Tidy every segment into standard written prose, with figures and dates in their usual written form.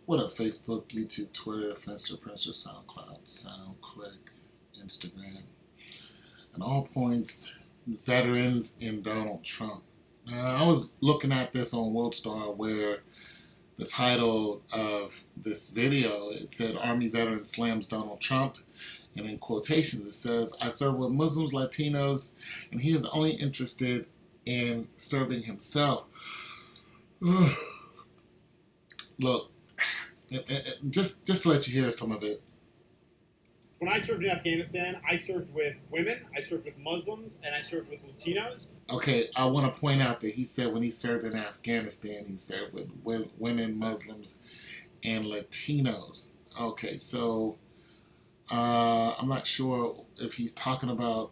What up, Facebook, YouTube, Twitter, Friendster, SoundCloud, SoundClick, Instagram, and all points, veterans and Donald Trump. I was looking at this on WorldStar where the title of this video, it said Army veteran slams Donald Trump, and in quotations it says, I serve with Muslims, Latinos, and he is only interested in serving himself. Look, just to let you hear some of it. When I served in Afghanistan, I served with women, I served with Muslims, and I served with Latinos. Okay, I want to point out that he said when he served in Afghanistan, he served with women, Muslims, and Latinos. Okay, so I'm not sure if he's talking about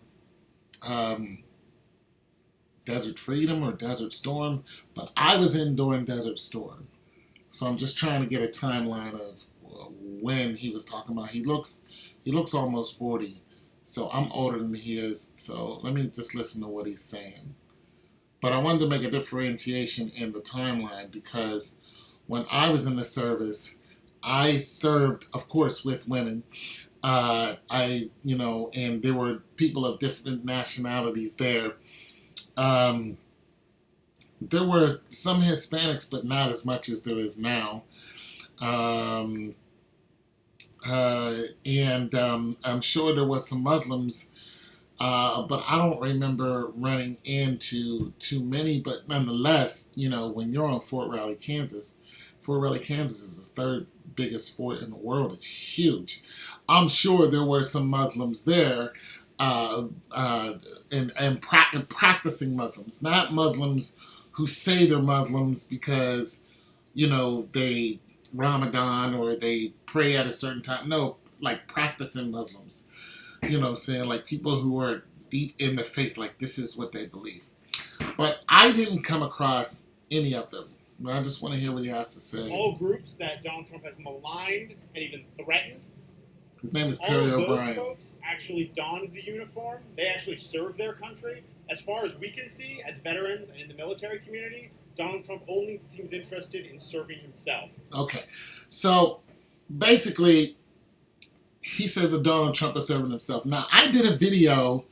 Desert Freedom or Desert Storm, but I was in during Desert Storm. So I'm just trying to get a timeline of when he was talking about. He looks almost 40, so I'm older than he is. So let me just listen to what he's saying. But I wanted to make a differentiation in the timeline because when I was in the service, I served, of course, with women. And there were people of different nationalities there. There were some Hispanics, but not as much as there is now. I'm sure there was some Muslims, but I don't remember running into too many. But nonetheless, when you're on Fort Riley, Kansas is the third biggest fort in the world. It's huge. I'm sure there were some Muslims there, and practicing Muslims, not Muslims who say they're Muslims because, they Ramadan or they pray at a certain time. No, like practicing Muslims. You know what I'm saying? Like people who are deep in the faith, like this is what they believe. But I didn't come across any of them. I just want to hear what he has to say. All groups that Donald Trump has maligned and even threatened. His name is all Perry of those O'Brien. Folks actually donned the uniform. They actually served their country. As far as we can see, as veterans and in the military community, Donald Trump only seems interested in serving himself. Okay, so basically, he says that Donald Trump is serving himself. Now, I did a video.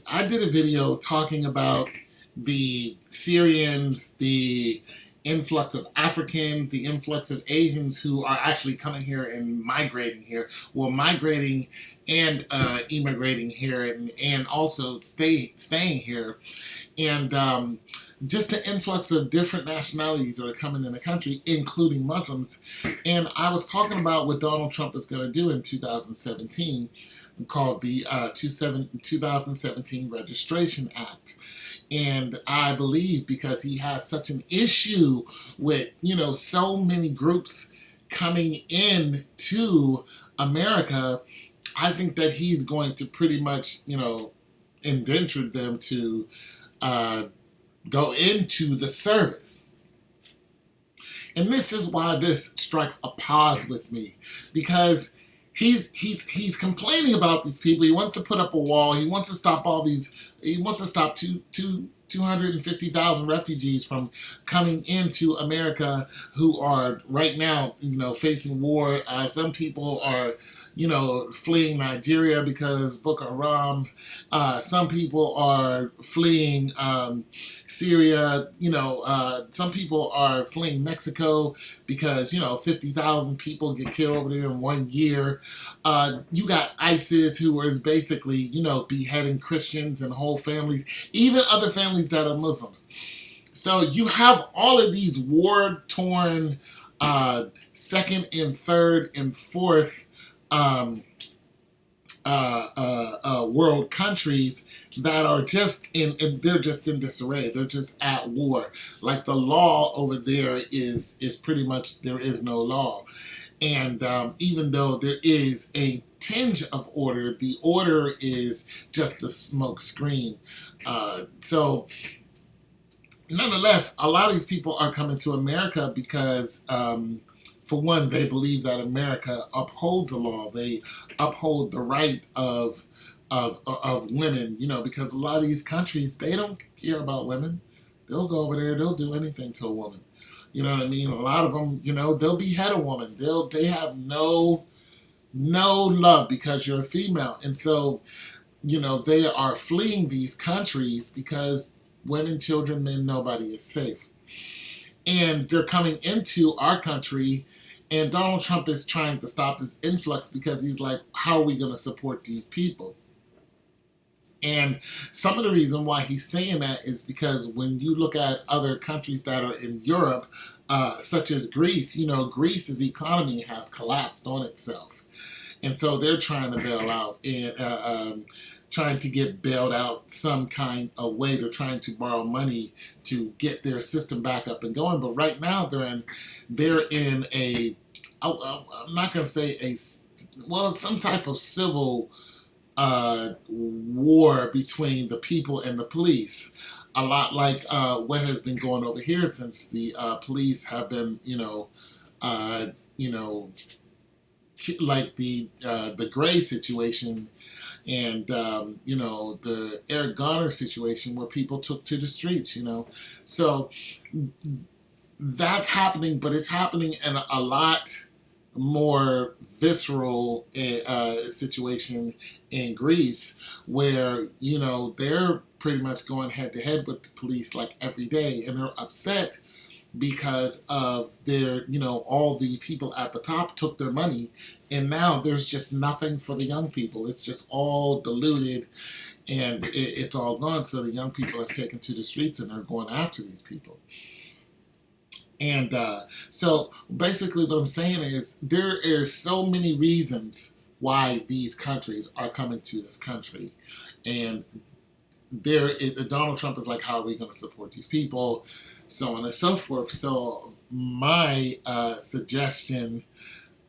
I did a video talking about the Syrians, the influx of Africans, the influx of Asians who are actually coming here and migrating here. Well, migrating and immigrating here, and also staying here, and just the influx of different nationalities that are coming in the country, including Muslims. And I was talking about what Donald Trump is going to do in 2017, called the 2017 Registration Act. And I believe because he has such an issue with, so many groups coming in to America, I think that he's going to pretty much, indenture them to go into the service. And this is why this strikes a pause with me, because he's complaining about these people. He wants to put up a wall. He wants to stop all these. He wants to stop 250,000 refugees from coming into America who are right now, facing war. Some people are, fleeing Nigeria because Boko Haram. Some people are fleeing Syria. Some people are fleeing Mexico because 50,000 people get killed over there in 1 year. You got ISIS, who is basically beheading Christians and whole families, even other families that are Muslims. So you have all of these war-torn second and third and fourth world countries that are they're just in disarray. They're just at war. Like the law over there is pretty much, there is no law. And even though there is a tinge of order, the order is just a smoke screen. So nonetheless, a lot of these people are coming to America because, for one, they believe that America upholds the law. They uphold the right of women, because a lot of these countries, they don't care about women. They'll go over there, they'll do anything to a woman. You know what I mean? A lot of them, they'll behead a woman. They have no love because you're a female. And so, they are fleeing these countries because women, children, men, nobody is safe. And they're coming into our country, and Donald Trump is trying to stop this influx because he's like, how are we going to support these people? And some of the reason why he's saying that is because when you look at other countries that are in Europe, such as Greece, Greece's economy has collapsed on itself. And so they're trying to bail out and trying to get bailed out some kind of way. They're trying to borrow money to get their system back up and going. But right now they're in a, I'm not going to say some type of civil war between the people and the police. A lot like what has been going over here since the police have been, like the Gray situation and the Eric Garner situation where people took to the streets. So that's happening, but it's happening in a lot more visceral situation in Greece where they're pretty much going head to head with the police like every day, and they're upset because of their all the people at the top took their money, and now there's just nothing for the young people. It's just all diluted, and it's all gone. So the young people have taken to the streets and they're going after these people. And so basically what I'm saying is there are so many reasons why these countries are coming to this country. And Donald Trump is like, how are we going to support these people? So on and so forth. So my suggestion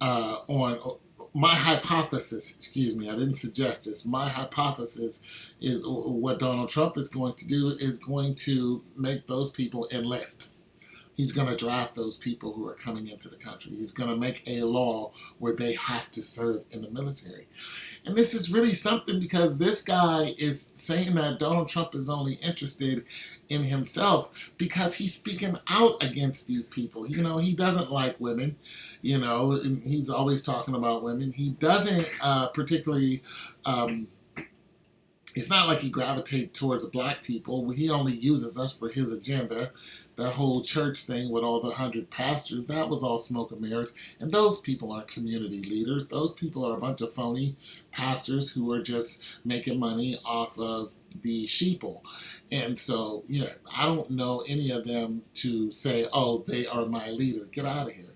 on my hypothesis, excuse me, I didn't suggest this. My hypothesis is what Donald Trump is going to do is going to make those people enlist. He's going to draft those people who are coming into the country. He's going to make a law where they have to serve in the military. And this is really something because this guy is saying that Donald Trump is only interested in himself because he's speaking out against these people. He doesn't like women, and he's always talking about women. He doesn't particularly... it's not like he gravitates towards black people. He only uses us for his agenda. That whole church thing with all the 100 pastors, that was all smoke and mirrors. And those people aren't community leaders. Those people are a bunch of phony pastors who are just making money off of the sheeple. And so, I don't know any of them to say, oh, they are my leader. Get out of here.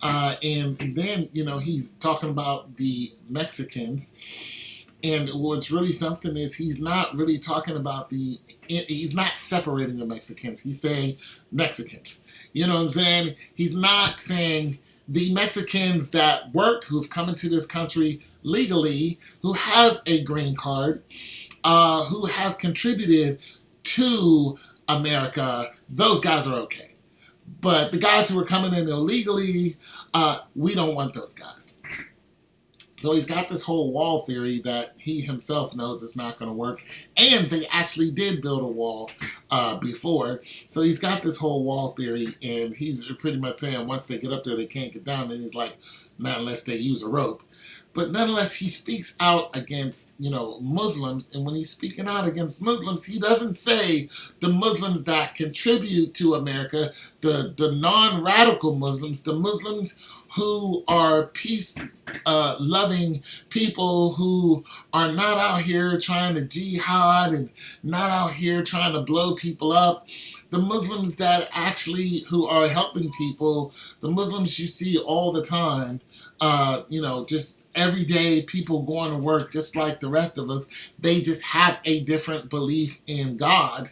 And then, he's talking about the Mexicans. And what's really something is he's not really talking about he's not separating the Mexicans. He's saying Mexicans. You know what I'm saying? He's not saying the Mexicans that work, who've come into this country legally, who has a green card, who has contributed to America, those guys are okay. But the guys who are coming in illegally, we don't want those guys. So he's got this whole wall theory that he himself knows it's not going to work. And they actually did build a wall before. So he's got this whole wall theory, and he's pretty much saying once they get up there, they can't get down. And he's like, not unless they use a rope. But nonetheless, he speaks out against, Muslims. And when he's speaking out against Muslims, he doesn't say the Muslims that contribute to America, the non-radical Muslims, the Muslims who are peace-loving people who are not out here trying to jihad and not out here trying to blow people up. The Muslims that actually who are helping people, the Muslims you see all the time, just everyday people going to work just like the rest of us. They just have a different belief in God.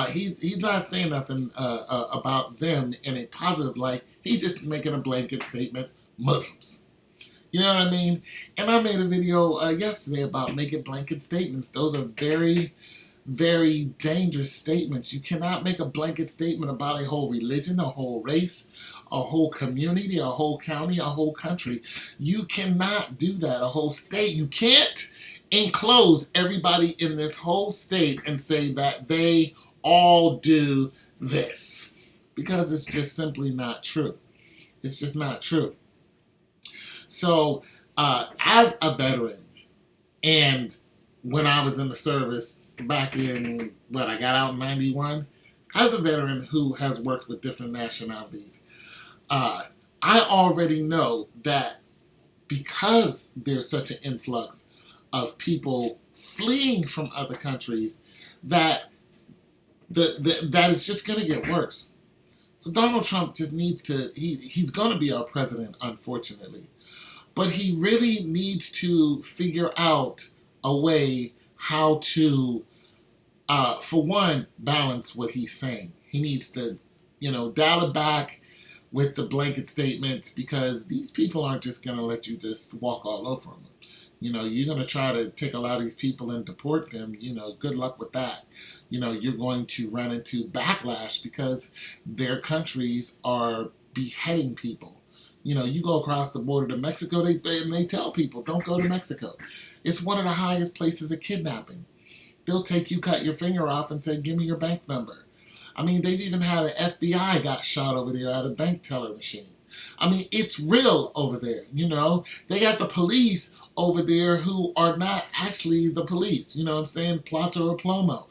He's not saying nothing about them in a positive light. He's just making a blanket statement, Muslims. You know what I mean? And I made a video yesterday about making blanket statements. Those are very, very dangerous statements. You cannot make a blanket statement about a whole religion, a whole race, a whole community, a whole county, a whole country. You cannot do that. A whole state. You can't enclose everybody in this whole state and say that they all do this. because it's just simply not true. It's just not true. So, as a veteran, and when I was in the service back in, what, I got out in 91, as a veteran who has worked with different nationalities, uh, I already know that because there's such an influx of people fleeing from other countries, that that it's just going to get worse. So Donald Trump just needs to, he's going to be our president, unfortunately. But he really needs to figure out a way how to, for one, balance what he's saying. He needs to, dial it back with the blanket statements, because these people aren't just going to let you just walk all over them. You're going to try to take a lot of these people and deport them. Good luck with that. You're going to run into backlash because their countries are beheading people. You go across the border to Mexico, and they tell people, don't go to Mexico. It's one of the highest places of kidnapping. They'll take you, cut your finger off, and say, give me your bank number. I mean, they've even had an FBI got shot over there at a bank teller machine. I mean, it's real over there, They got the police over there who are not actually the police, Plato or Plomo.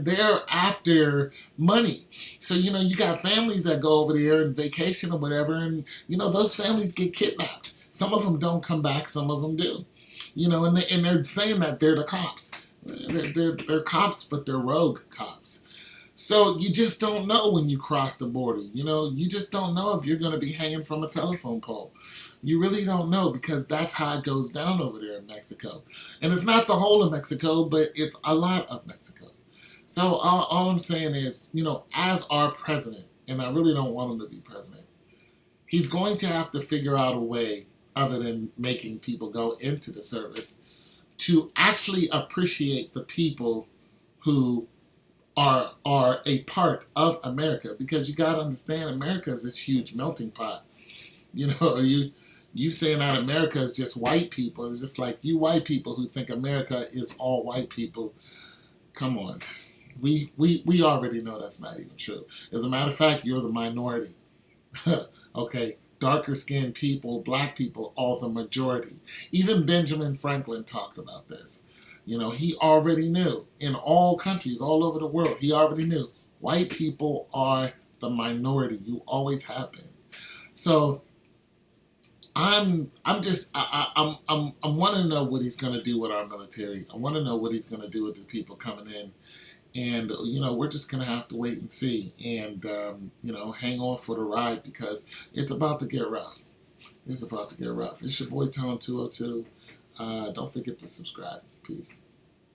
They're after money. So, you got families that go over there and vacation or whatever, and, those families get kidnapped. Some of them don't come back, some of them do. And they're saying that they're the cops. They're cops, but they're rogue cops. So you just don't know when you cross the border. You just don't know if you're going to be hanging from a telephone pole. You really don't know, because that's how it goes down over there in Mexico. And it's not the whole of Mexico, but it's a lot of Mexico. So all I'm saying is, as our president, and I really don't want him to be president, he's going to have to figure out a way, other than making people go into the service, to actually appreciate the people who are a part of America, because you got to understand, America is this huge melting pot. You saying that America is just white people, it's just like you white people who think America is all white people. Come on, we already know that's not even true. As a matter of fact, you're the minority. Okay, darker skinned people, black people, are the majority. Even Benjamin Franklin talked about this. He already knew, in all countries all over the world, he already knew white people are the minority. You always have been. So I'm want to know what he's going to do with our military. I want to know what he's going to do with the people coming in. And, we're just going to have to wait and see, and, hang on for the ride, because it's about to get rough. It's about to get rough. It's your boy Tone 202. Don't forget to subscribe. Peace.